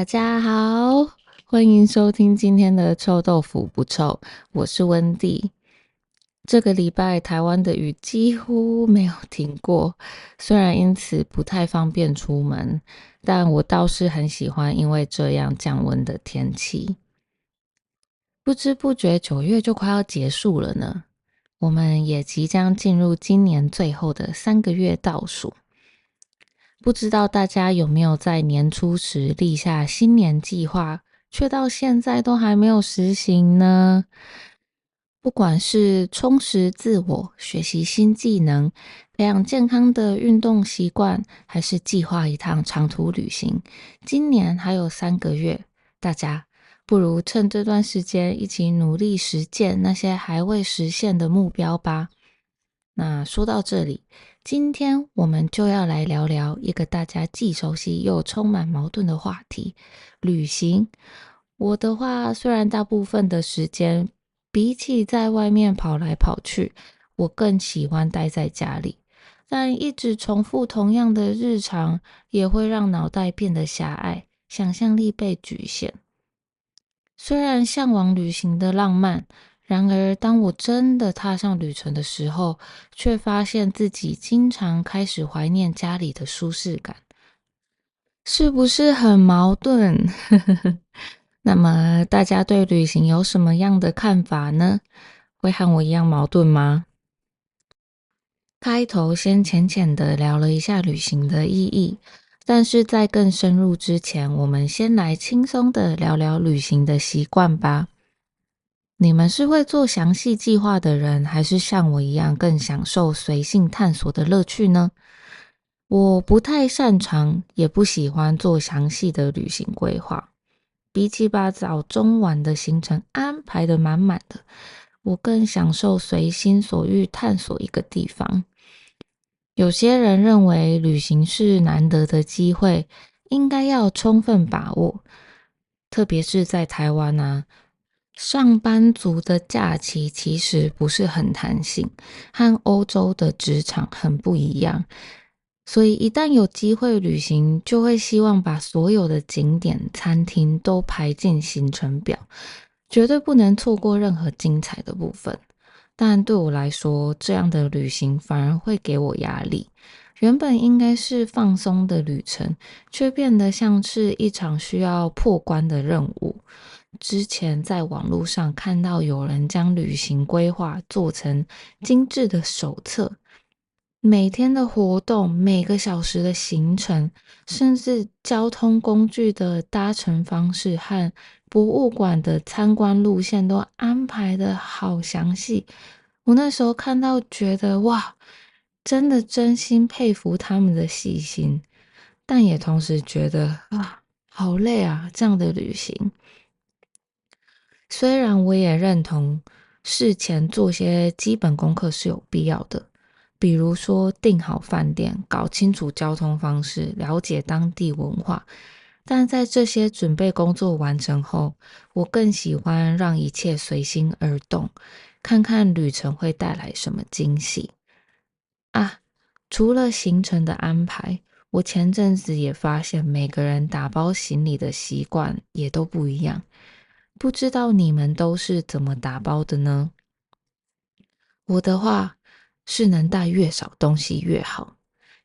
大家好，欢迎收听今天的臭豆腐不臭，我是温蒂。这个礼拜台湾的雨几乎没有停过，虽然因此不太方便出门，但我倒是很喜欢因为这样降温的天气。不知不觉9月就快要结束了呢，我们也即将进入今年最后的3个月倒数。不知道大家有没有在年初时立下新年计划，却到现在都还没有实行呢？不管是充实自我、学习新技能、培养健康的运动习惯，还是计划一趟长途旅行，今年还有3个月，大家不如趁这段时间一起努力实践那些还未实现的目标吧。那说到这里，今天我们就要来聊聊一个大家既熟悉又充满矛盾的话题——旅行。我的话，虽然大部分的时间比起在外面跑来跑去，我更喜欢待在家里，但一直重复同样的日常，也会让脑袋变得狭隘，想象力被局限。虽然向往旅行的浪漫，然而当我真的踏上旅程的时候，却发现自己经常开始怀念家里的舒适感，是不是很矛盾？那么大家对旅行有什么样的看法呢？会和我一样矛盾吗？开头先浅浅的聊了一下旅行的意义，但是在更深入之前，我们先来轻松的聊聊旅行的习惯吧。你们是会做详细计划的人，还是像我一样更享受随性探索的乐趣呢？我不太擅长，也不喜欢做详细的旅行规划。比起把早中晚的行程安排得满满的，我更享受随心所欲探索一个地方。有些人认为旅行是难得的机会，应该要充分把握。特别是在台湾啊，上班族的假期其实不是很弹性，和欧洲的职场很不一样。所以一旦有机会旅行，就会希望把所有的景点、餐厅都排进行程表，绝对不能错过任何精彩的部分。但对我来说，这样的旅行反而会给我压力。原本应该是放松的旅程，却变得像是一场需要破关的任务。之前在网络上看到有人将旅行规划做成精致的手册，每天的活动、每个小时的行程，甚至交通工具的搭乘方式和博物馆的参观路线都安排的好详细。我那时候看到觉得哇，真的真心佩服他们的细心，但也同时觉得啊，好累啊，这样的旅行。虽然我也认同事前做些基本功课是有必要的，比如说订好饭店、搞清楚交通方式、了解当地文化，但在这些准备工作完成后，我更喜欢让一切随心而动，看看旅程会带来什么惊喜啊！除了行程的安排，我前阵子也发现每个人打包行李的习惯也都不一样。不知道你们都是怎么打包的呢？我的话是能带越少东西越好。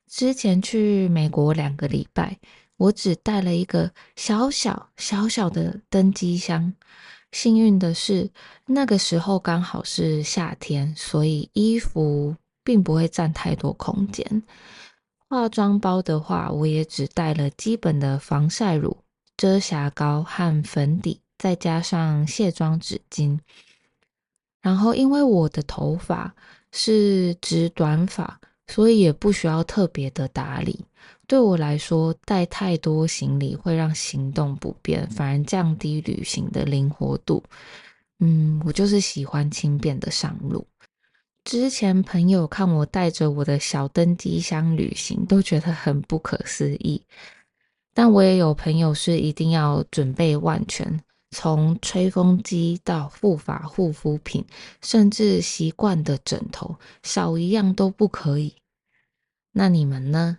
之前去美国2个礼拜，我只带了一个小小的登机箱。幸运的是，那个时候刚好是夏天，所以衣服并不会占太多空间。化妆包的话，我也只带了基本的防晒乳、遮瑕膏和粉底，再加上卸妆纸巾。然后，因为我的头发是直短发，所以也不需要特别的打理。对我来说，带太多行李会让行动不便，反而降低旅行的灵活度。我就是喜欢轻便的上路。之前朋友看我带着我的小登机箱旅行，都觉得很不可思议。但我也有朋友是一定要准备万全，从吹风机到护发护肤品，甚至习惯的枕头，少一样都不可以。那你们呢？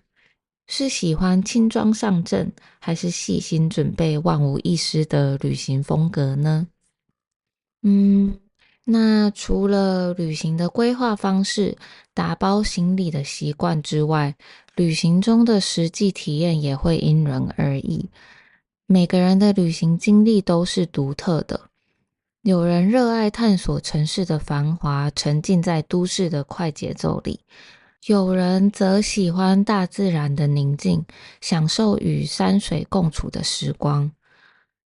是喜欢轻装上阵，还是细心准备万无一失的旅行风格呢？那除了旅行的规划方式、打包行李的习惯之外，旅行中的实际体验也会因人而异。每个人的旅行经历都是独特的，有人热爱探索城市的繁华，沉浸在都市的快节奏里；有人则喜欢大自然的宁静，享受与山水共处的时光。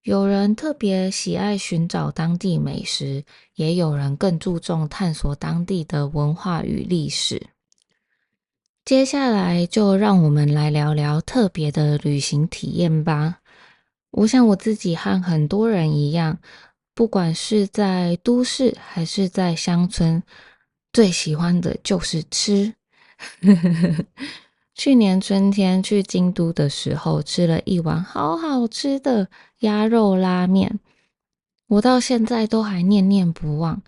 有人特别喜爱寻找当地美食，也有人更注重探索当地的文化与历史。接下来就让我们来聊聊特别的旅行体验吧。我想我自己和很多人一样，不管是在都市还是在乡村，最喜欢的就是吃。去年春天去京都的时候，吃了一碗好好吃的鸭肉拉面，我到现在都还念念不忘。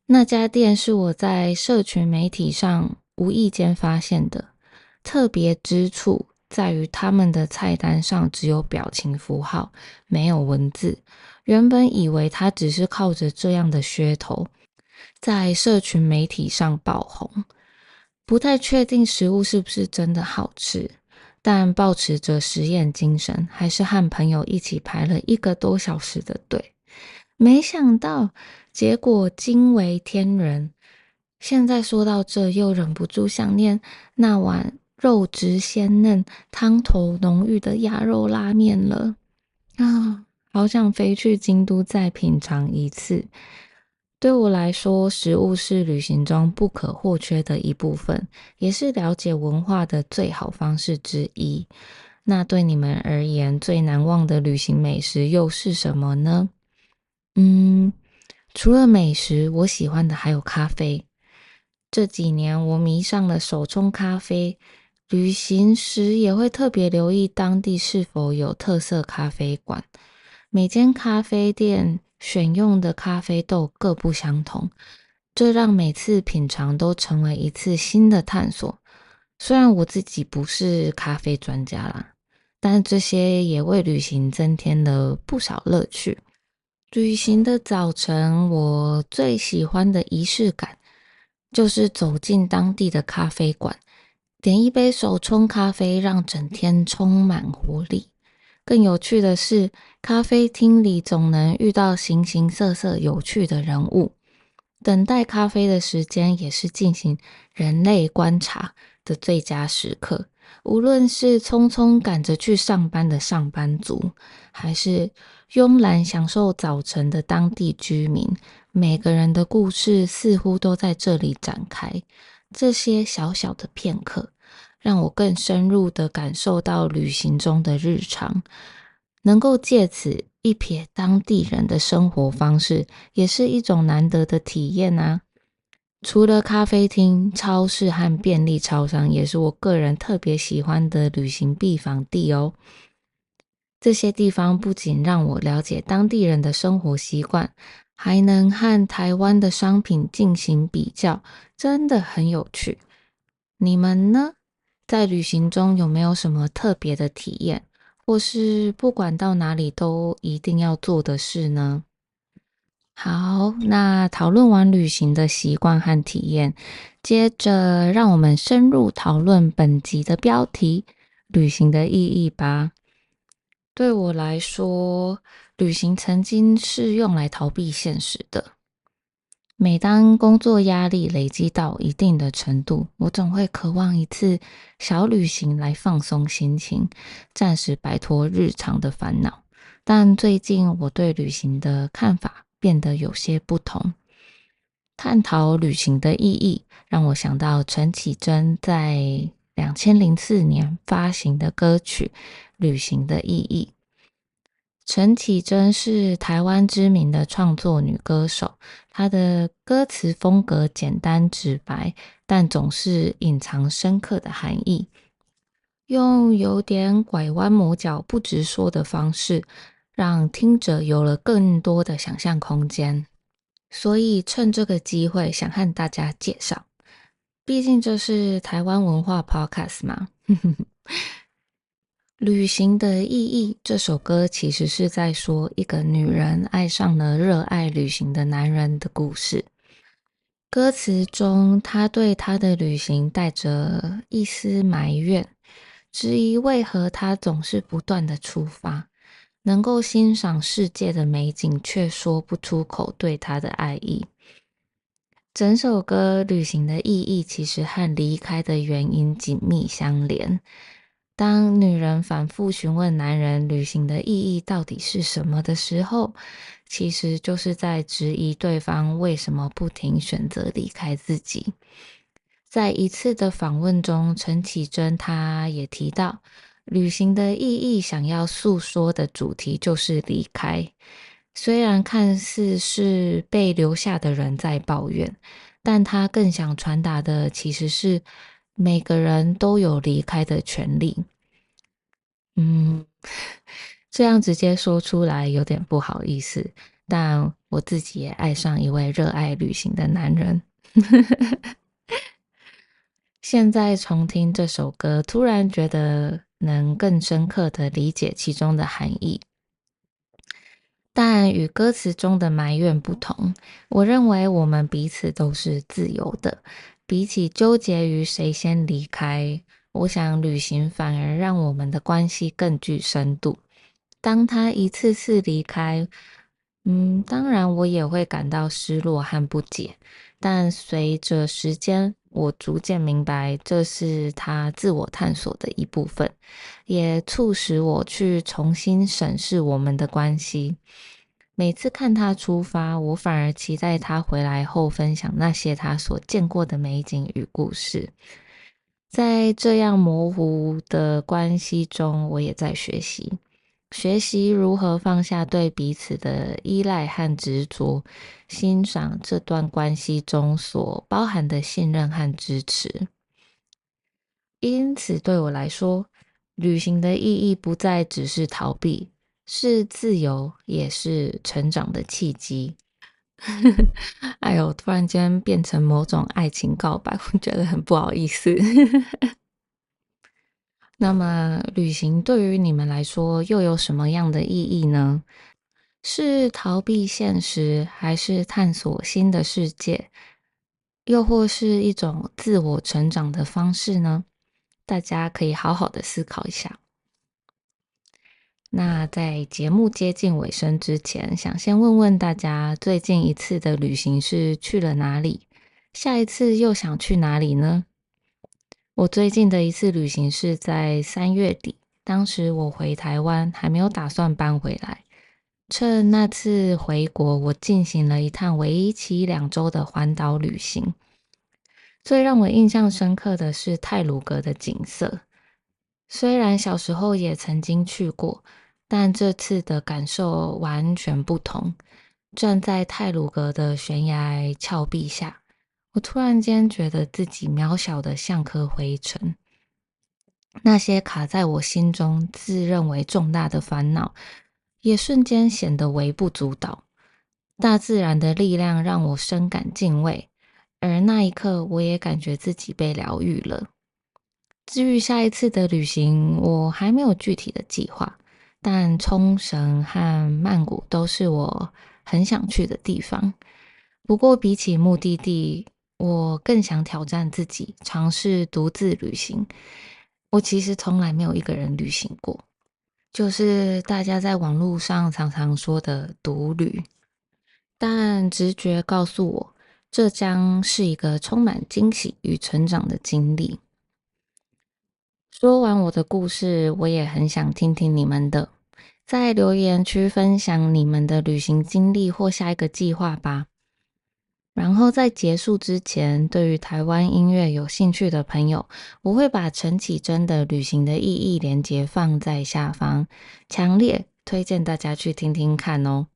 那家店是我在社群媒体上无意间发现的，特别之处在于他们的菜单上只有表情符号，没有文字。原本以为他只是靠着这样的噱头，在社群媒体上爆红，不太确定食物是不是真的好吃，但抱持着实验精神，还是和朋友一起排了1个多小时的队。没想到结果惊为天人，现在说到这又忍不住想念那碗肉质鲜嫩、汤头浓郁的鸭肉拉面了啊！好想飞去京都再品尝一次。对我来说，食物是旅行中不可或缺的一部分，也是了解文化的最好方式之一。那对你们而言，最难忘的旅行美食又是什么呢？嗯，除了美食，我喜欢的还有咖啡。这几年我迷上了手冲咖啡，旅行时也会特别留意当地是否有特色咖啡馆。每间咖啡店选用的咖啡豆各不相同，这让每次品尝都成为一次新的探索。虽然我自己不是咖啡专家啦，但这些也为旅行增添了不少乐趣。旅行的早晨，我最喜欢的仪式感就是走进当地的咖啡馆，点一杯手冲咖啡，让整天充满活力。更有趣的是，咖啡厅里总能遇到形形色色有趣的人物。等待咖啡的时间也是进行人类观察的最佳时刻。无论是匆匆赶着去上班的上班族，还是慵懒享受早晨的当地居民，每个人的故事似乎都在这里展开。这些小小的片刻，让我更深入地感受到旅行中的日常，能够借此一瞥当地人的生活方式，也是一种难得的体验啊。除了咖啡厅、超市和便利超商，也是我个人特别喜欢的旅行必访地哦。这些地方不仅让我了解当地人的生活习惯，还能和台湾的商品进行比较，真的很有趣。你们呢？在旅行中有没有什么特别的体验，或是不管到哪里都一定要做的事呢？好，那讨论完旅行的习惯和体验，接着让我们深入讨论本集的标题：旅行的意义吧。对我来说，旅行曾经是用来逃避现实的。每当工作压力累积到一定的程度，我总会渴望一次小旅行来放松心情，暂时摆脱日常的烦恼。但最近我对旅行的看法变得有些不同。探讨旅行的意义，让我想到陈绮贞在2004年发行的歌曲《旅行的意义》。陈绮贞是台湾知名的创作女歌手，她的歌词风格简单直白，但总是隐藏深刻的含义，用有点拐弯抹角、不直说的方式，让听者有了更多的想象空间。所以趁这个机会，想和大家介绍，毕竟这是台湾文化 podcast 嘛。旅行的意义这首歌其实是在说一个女人爱上了热爱旅行的男人的故事。歌词中，她对她的旅行带着一丝埋怨，质疑为何她总是不断的出发，能够欣赏世界的美景，却说不出口对她的爱意。整首歌旅行的意义其实和离开的原因紧密相连。当女人反复询问男人旅行的意义到底是什么的时候，其实就是在质疑对方为什么不停选择离开自己。在一次的访问中，陈绮贞她也提到，旅行的意义想要诉说的主题就是离开。虽然看似是被留下的人在抱怨，但他更想传达的其实是每个人都有离开的权利。嗯，这样直接说出来有点不好意思，但我自己也爱上一位热爱旅行的男人。现在重听这首歌，突然觉得能更深刻的理解其中的含义。但与歌词中的埋怨不同，我认为我们彼此都是自由的。比起纠结于谁先离开，我想旅行反而让我们的关系更具深度。当他一次次离开，当然我也会感到失落和不解，但随着时间，我逐渐明白这是他自我探索的一部分，也促使我去重新审视我们的关系。每次看他出发，我反而期待他回来后分享那些他所见过的美景与故事。在这样模糊的关系中，我也在学习，学习如何放下对彼此的依赖和执着，欣赏这段关系中所包含的信任和支持。因此，对我来说，旅行的意义不再只是逃避，是自由，也是成长的契机。哎呦，突然间变成某种爱情告白，我觉得很不好意思。那么，旅行对于你们来说又有什么样的意义呢？是逃避现实，还是探索新的世界？又或是一种自我成长的方式呢？大家可以好好的思考一下。那在节目接近尾声之前，想先问问大家，最近一次的旅行是去了哪里？下一次又想去哪里呢？我最近的一次旅行是在3月底，当时我回台湾，还没有打算搬回来。趁那次回国，我进行了一趟为期2周的环岛旅行。最让我印象深刻的是太鲁阁的景色。虽然小时候也曾经去过，但这次的感受完全不同。站在太鲁阁的悬崖峭壁下，我突然间觉得自己渺小的像颗灰尘。那些卡在我心中自认为重大的烦恼，也瞬间显得微不足道。大自然的力量让我深感敬畏，而那一刻，我也感觉自己被疗愈了。至于下一次的旅行，我还没有具体的计划，但冲绳和曼谷都是我很想去的地方。不过，比起目的地，我更想挑战自己，尝试独自旅行。我其实从来没有一个人旅行过，就是大家在网络上常常说的独旅。但直觉告诉我，这将是一个充满惊喜与成长的经历。说完我的故事，我也很想听听你们的，在留言区分享你们的旅行经历或下一个计划吧。然后在结束之前，对于台湾音乐有兴趣的朋友，我会把陈绮贞的旅行的意义连结放在下方，强烈推荐大家去听听看哦。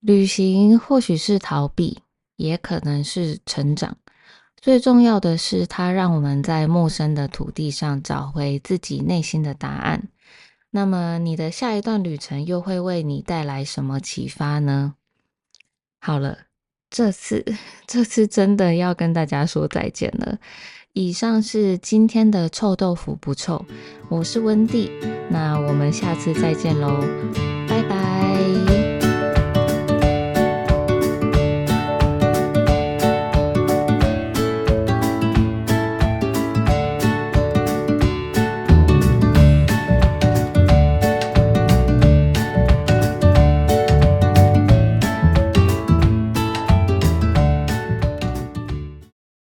旅行或许是逃避，也可能是成长。最重要的是，它让我们在陌生的土地上找回自己内心的答案。那么，你的下一段旅程又会为你带来什么启发呢？好了，这次这次真的要跟大家说再见了。以上是今天的臭豆腐不臭，我是温蒂，那我们下次再见喽，拜。